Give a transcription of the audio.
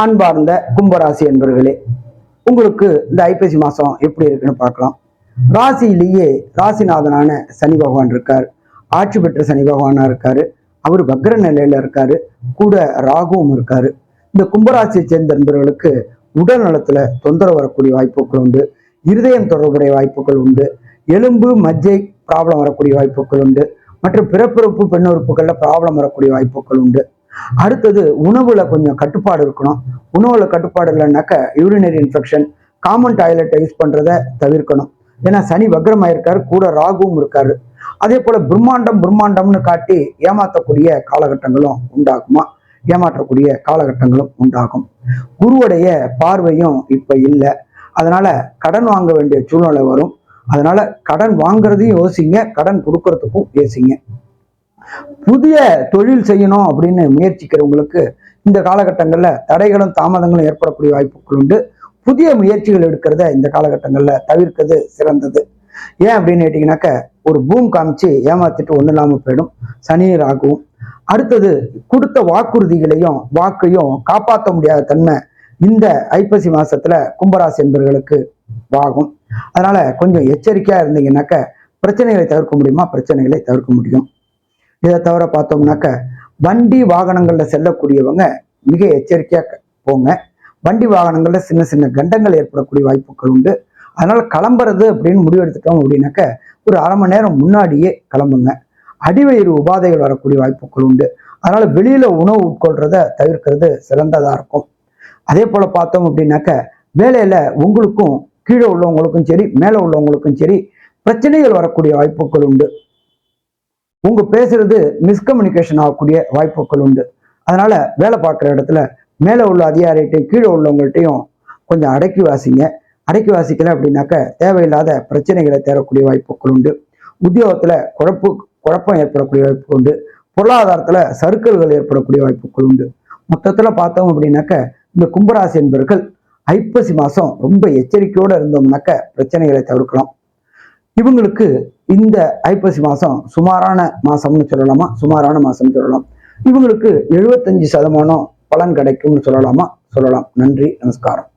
அன்பார்ந்த கும்பராசி என்பர்களே, உங்களுக்கு இந்த ஐப்பசி மாசம் எப்படி இருக்குன்னு பார்க்கலாம். ராசியிலேயே ராசிநாதனான சனி பகவான் இருக்கார். ஆட்சி பெற்ற சனி பகவானா இருக்காரு. அவர் வக்ர நிலையில இருக்காரு. கூட ராகுவும் இருக்காரு. இந்த கும்பராசியை சேர்ந்த நண்பர்களுக்கு உடல் நலத்துல தொந்தரவு வரக்கூடிய வாய்ப்புகள் உண்டு. இருதயம் தொடர்புடைய வாய்ப்புகள் உண்டு. எலும்பு மஜ்ஜை ப்ராப்ளம் வரக்கூடிய வாய்ப்புகள் உண்டு. மற்றும் பிறப்புறுப்பு பெண்ணுறுப்புகள்ல ப்ராப்ளம் வரக்கூடிய வாய்ப்புகள் உண்டு. அடுத்தது உணவுல கொஞ்சம் கட்டுப்பாடு இருக்கணும். உணவுல கட்டுப்பாடு இல்லைன்னாக்க யூரினரி இன்ஃபெக்ஷன், காமன் டாய்லெட்டை யூஸ் பண்றதை தவிர்க்கணும். ஏன்னா சனி வக்ரமாயிருக்காரு, கூட ராகுவும் இருக்காரு. அதே போல பிரம்மாண்டம்னு காட்டி ஏமாற்றக்கூடிய காலகட்டங்களும் உண்டாகுமா, ஏமாற்றக்கூடிய காலகட்டங்களும் உண்டாகும். குருவுடைய பார்வையும் இப்ப இல்லை. அதனால கடன் வாங்க வேண்டிய சூழ்நிலை வரும். அதனால கடன் வாங்குறதையும் யோசிங்க, கடன் கொடுக்கறதுக்கும் யோசிங்க. புதிய தொழில் செய்யணும் அப்படின்னு முயற்சிக்கிறவங்களுக்கு இந்த காலகட்டங்கள்ல தடைகளும் தாமதங்களும் ஏற்படக்கூடிய வாய்ப்புகள் உண்டு. புதிய முயற்சிகள் எடுக்கிறத இந்த காலகட்டங்கள்ல தவிர்க்கிறது சிறந்தது. ஏன் அப்படின்னு கேட்டீங்கன்னாக்க, ஒரு பூம் காமிச்சு ஏமாத்திட்டு ஒண்ணு இல்லாம போயிடும் சனியர் ஆகும். அடுத்தது கொடுத்த வாக்கையும் காப்பாற்ற முடியாத தன்மை இந்த ஐப்பசி மாசத்துல கும்பராசி என்பவர்களுக்கு ஆகும். அதனால கொஞ்சம் எச்சரிக்கையா இருந்தீங்கன்னாக்க பிரச்சனைகளை தவிர்க்க முடியுமா, பிரச்சனைகளை தவிர்க்க முடியும். இதை தவிர பார்த்தோம்னாக்க, வண்டி வாகனங்கள்ல செல்லக்கூடியவங்க மிக எச்சரிக்கையா போங்க. வண்டி வாகனங்கள்ல சின்ன சின்ன கண்டங்கள் ஏற்படக்கூடிய வாய்ப்புகள் உண்டு. அதனால கிளம்புறது அப்படின்னு முடிவெடுத்துட்டோம் அப்படின்னாக்க ஒரு அரை மணி நேரம் முன்னாடியே கிளம்புங்க. அடிவயிறு உபாதைகள் வரக்கூடிய வாய்ப்புகள் உண்டு. அதனால வெளியில உணவு உட்கொள்றத தவிர்க்கிறது சிறந்ததா இருக்கும். அதே போல பார்த்தோம் அப்படின்னாக்க, வேலையில உங்களுக்கும் கீழே உள்ளவங்களுக்கும் சரி, மேலே உள்ளவங்களுக்கும் சரி பிரச்சனைகள் வரக்கூடிய வாய்ப்புகள் உண்டு. உங்க பேசுறது மிஸ்கம்யூனிகேஷன் ஆகக்கூடிய வாய்ப்புகள் உண்டு. அதனால வேலை பார்க்குற இடத்துல மேலே உள்ள அதிகாரிகிட்டையும் கீழே உள்ளவங்கள்ட்டையும் கொஞ்சம் அடக்கி வாசிங்க. அடக்கி வாசிக்கல அப்படின்னாக்க தேவையில்லாத பிரச்சனைகளை தேரக்கூடிய வாய்ப்புகள் உண்டு. உத்தியோகத்துல குழப்பம் ஏற்படக்கூடிய வாய்ப்பு உண்டு. பொருளாதாரத்துல சறுக்கல்கள் ஏற்படக்கூடிய வாய்ப்புகள் உண்டு. மொத்தத்துல பார்த்தோம் அப்படின்னாக்க, இந்த கும்பராசி என்பவர்கள் ஐப்பசி மாசம் ரொம்ப எச்சரிக்கையோடு இருந்தோம்னாக்க பிரச்சனைகளை தவிர்க்கலாம். இவங்களுக்கு இந்த ஐப்பசி மாசம் சுமாரான மாசம்னு சொல்லலாமா, சுமாரான மாசம்னு சொல்லலாம். இவங்களுக்கு 75% பலன் கிடைக்கும்னு சொல்லலாமா, சொல்லலாம். நன்றி, நமஸ்காரம்.